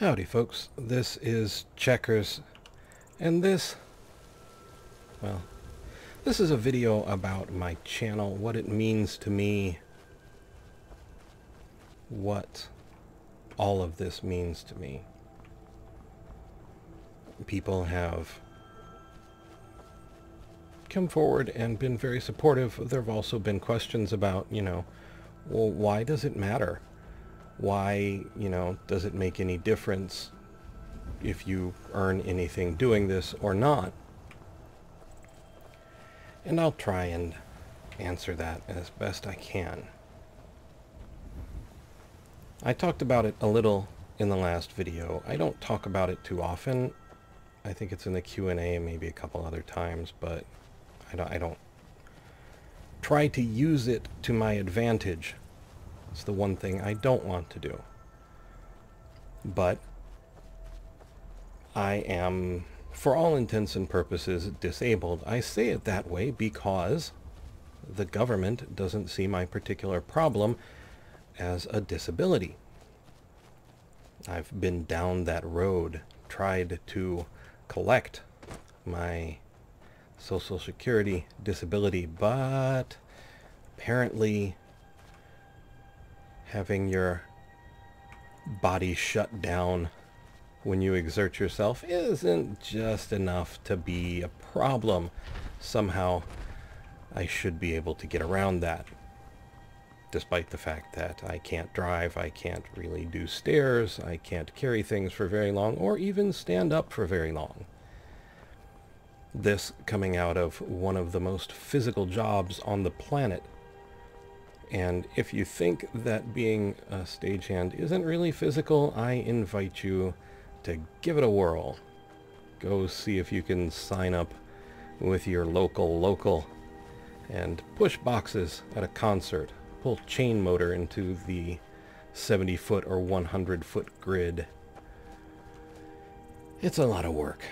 Howdy folks, this is Checkers, and well, this is a video about my channel, what it means to me, what all of this means to me. People have come forward and been very supportive. There have also been questions about, well, why does it matter? Why, does it make any difference if you earn anything doing this or not? And I'll try and answer that as best I can. I talked about it a little in the last video. I don't talk about it too often. I think it's in the Q&A maybe a couple other times, but I don't try to use it to my advantage. It's the one thing I don't want to do. But I am, for all intents and purposes, disabled. I say it that way because the government doesn't see my particular problem as a disability. I've been down that road, tried to collect my Social Security disability, but apparently having your body shut down when you exert yourself isn't just enough to be a problem. Somehow I should be able to get around that, despite the fact that I can't drive, I can't really do stairs, I can't carry things for very long, or even stand up for very long. This coming out of one of the most physical jobs on the planet. And if you think that being a stagehand isn't really physical, I invite you to give it a whirl. Go see if you can sign up with your local and push boxes at a concert. Pull chain motor into the 70-foot or 100-foot grid. It's a lot of work.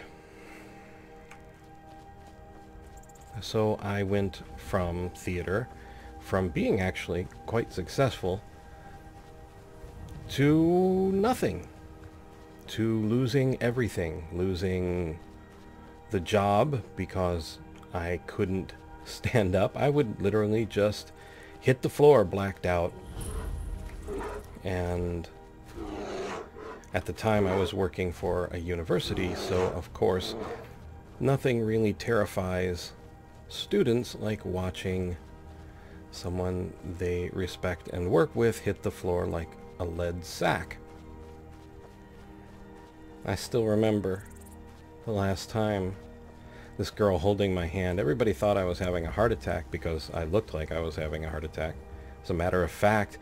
So I went from theater, from being actually quite successful, to nothing, to losing everything, losing the job because I couldn't stand up. I would literally just hit the floor blacked out. And at the time I was working for a university, so of course nothing really terrifies students like watching someone they respect and work with hit the floor like a lead sack. I still remember the last time this girl holding my hand. Everybody thought I was having a heart attack because I looked like I was having a heart attack. As a matter of fact,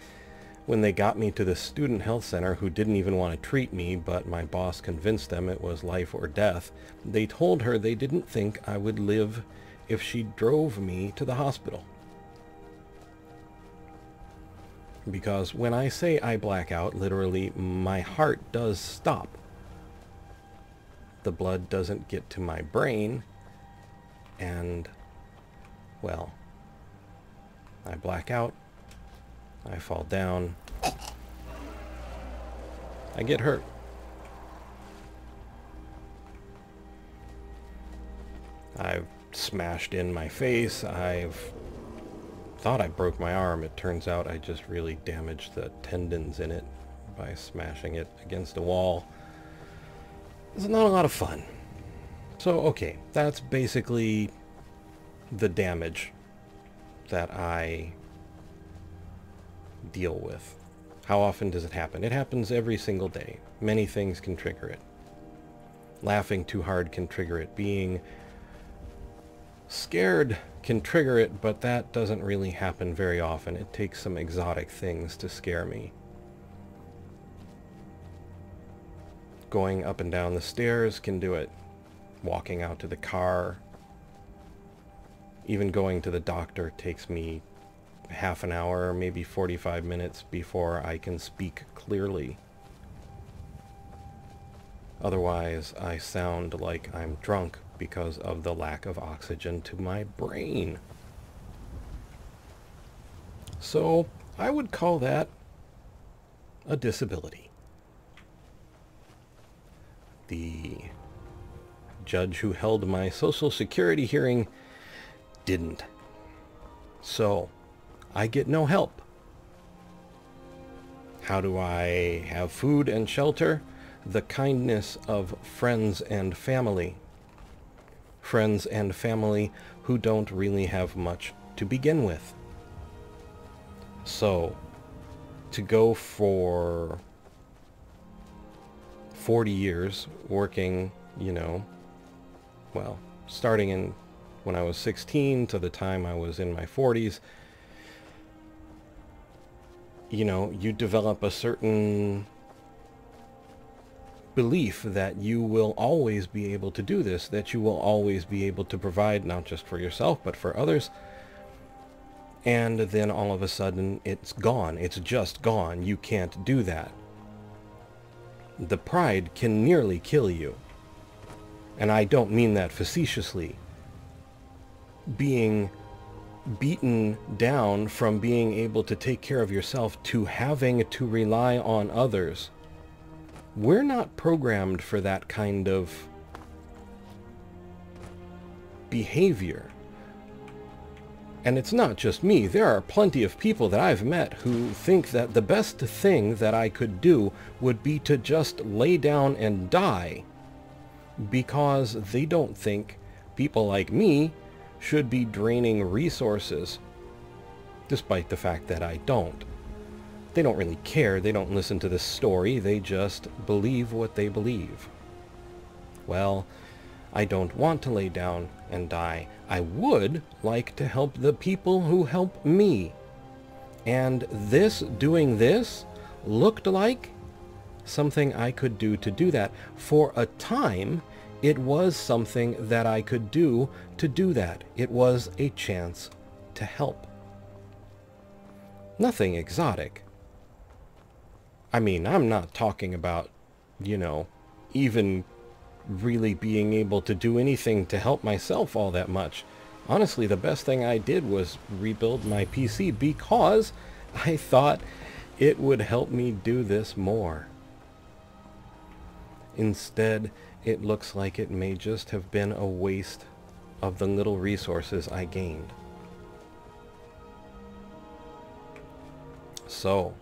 when they got me to the student health center, who didn't even want to treat me, but my boss convinced them it was life or death, they told her they didn't think I would live if she drove me to the hospital. Because when I say I black out, literally my heart does stop. The blood doesn't get to my brain, and, well, I black out, I fall down, I get hurt. I've smashed in my face, I've thought I broke my arm. It turns out I just really damaged the tendons in it by smashing it against a wall. It's not a lot of fun. So, okay, that's basically the damage that I deal with. How often does it happen? It happens every single day. Many things can trigger it. Laughing too hard can trigger it. Being scared can trigger it, but that doesn't really happen very often. It takes some exotic things to scare me. Going up and down the stairs can do it. Walking out to the car, even going to the doctor takes me half an hour, maybe 45 minutes before I can speak clearly. Otherwise, I sound like I'm drunk because of the lack of oxygen to my brain. So I would call that a disability. The judge who held my Social Security hearing didn't. So, I get no help. How do I have food and shelter? The kindness of friends and family. Friends and family who don't really have much to begin with. So, to go for 40 years working, starting when I was 16 to the time I was in my 40s, you develop a certain belief that you will always be able to do this, that you will always be able to provide not just for yourself, but for others. And then all of a sudden it's gone. It's just gone. You can't do that. The pride can nearly kill you. And I don't mean that facetiously. Being beaten down from being able to take care of yourself to having to rely on others. We're not programmed for that kind of behavior. And it's not just me. There are plenty of people that I've met who think that the best thing that I could do would be to just lay down and die, because they don't think people like me should be draining resources, despite the fact that I don't. They don't really care. They don't listen to this story. They just believe what they believe. Well, I don't want to lay down and die. I would like to help the people who help me. And doing this, looked like something I could do to do that. For a time, it was something that I could do to do that. It was a chance to help. Nothing exotic. I mean, I'm not talking about, even really being able to do anything to help myself all that much. Honestly, the best thing I did was rebuild my PC because I thought it would help me do this more. Instead, it looks like it may just have been a waste of the little resources I gained. So,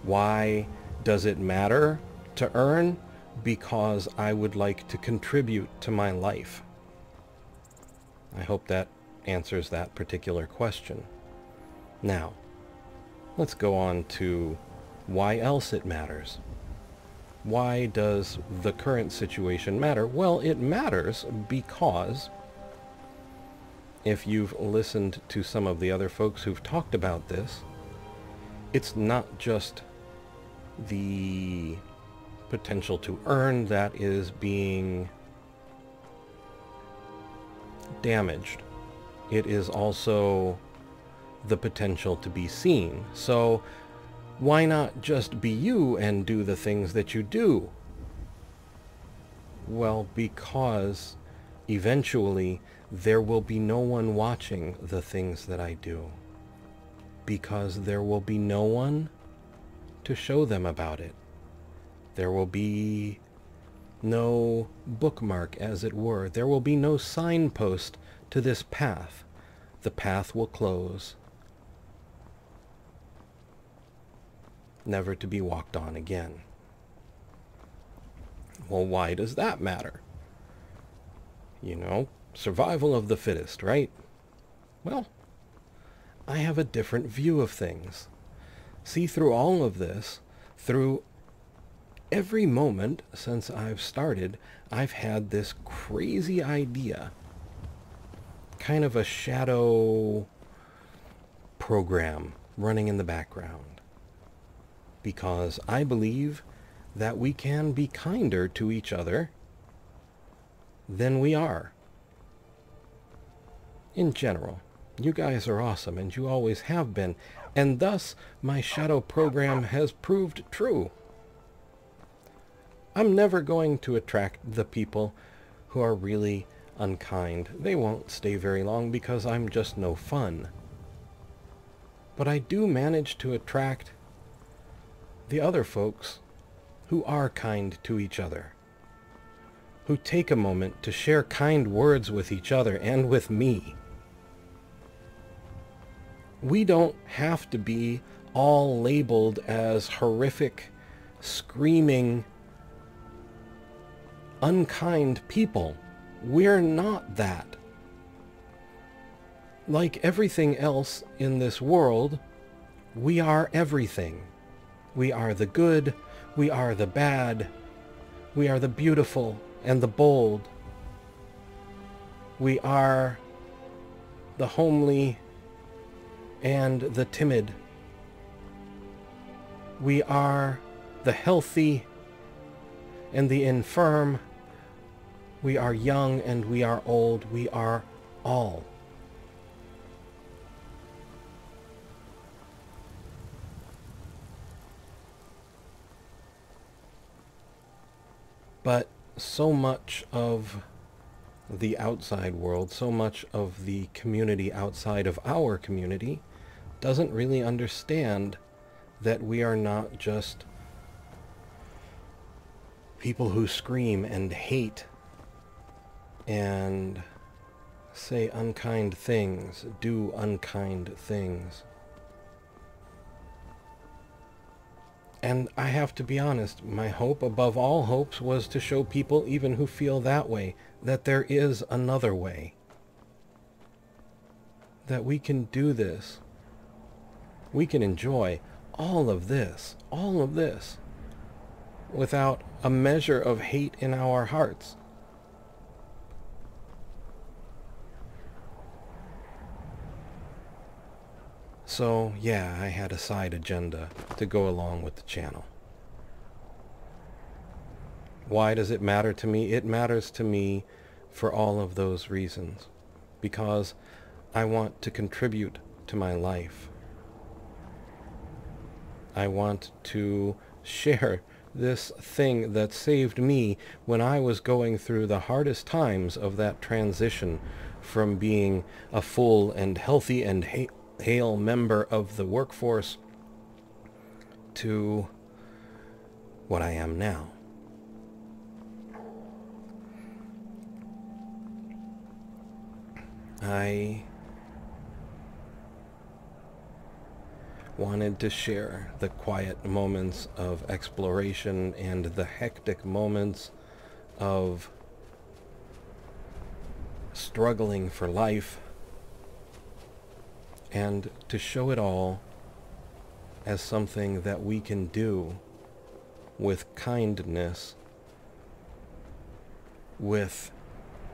why does it matter to earn? Because I would like to contribute to my life. I hope that answers that particular question. Now, let's go on to why else it matters. Why does the current situation matter? Well, it matters because if you've listened to some of the other folks who've talked about this, it's not just the potential to earn that is being damaged. It is also the potential to be seen. So why not just be you and do the things that you do? Well, because eventually there will be no one watching the things that I do. Because there will be no one to show them about it. There will be no bookmark, as it were. There will be no signpost to this path. The path will close, never to be walked on again. Well, why does that matter? Survival of the fittest, right? Well, I have a different view of things. See, through all of this, through every moment since I've started, I've had this crazy idea, kind of a shadow program running in the background, because I believe that we can be kinder to each other than we are. In general, you guys are awesome, and you always have been, and thus my shadow program has proved true. I'm never going to attract the people who are really unkind. They won't stay very long because I'm just no fun. But I do manage to attract the other folks who are kind to each other, who take a moment to share kind words with each other and with me. We don't have to be all labeled as horrific, screaming, unkind people. We're not that. Like everything else in this world, we are everything. We are the good, we are the bad, we are the beautiful and the bold. We are the homely and the timid. We are the healthy and the infirm. We are young and we are old. We are all. But so much of the outside world, so much of the community outside of our community doesn't really understand that we are not just people who scream and hate and say unkind things, do unkind things. And I have to be honest, my hope above all hopes was to show people, even who feel that way, that there is another way. That we can do this. We can enjoy all of this, without a measure of hate in our hearts. So, yeah, I had a side agenda to go along with the channel. Why does it matter to me? It matters to me for all of those reasons. Because I want to contribute to my life. I want to share this thing that saved me when I was going through the hardest times of that transition from being a full and healthy and hale member of the workforce to what I am now. I wanted to share the quiet moments of exploration and the hectic moments of struggling for life, and to show it all as something that we can do with kindness, with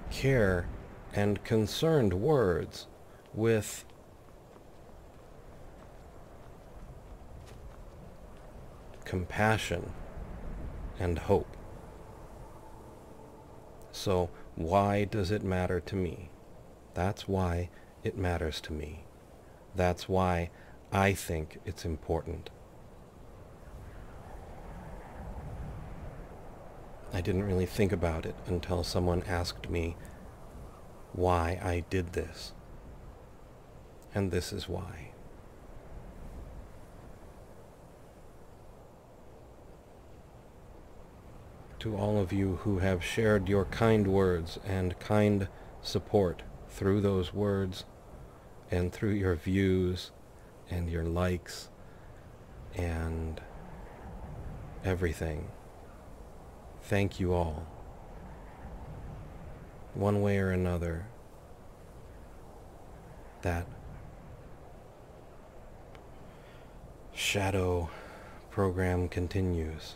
care and concerned words, with compassion and hope. So why does it matter to me? That's why it matters to me. That's why I think it's important. I didn't really think about it until someone asked me why I did this. And this is why. To all of you who have shared your kind words and kind support through those words and through your views and your likes and everything. Thank you all. One way or another, that shadow program continues.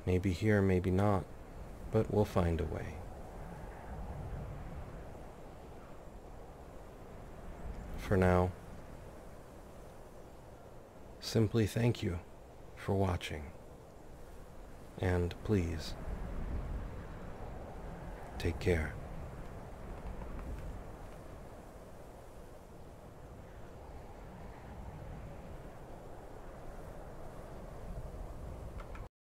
Maybe here, maybe not, but we'll find a way. For now, simply thank you for watching, and please, take care.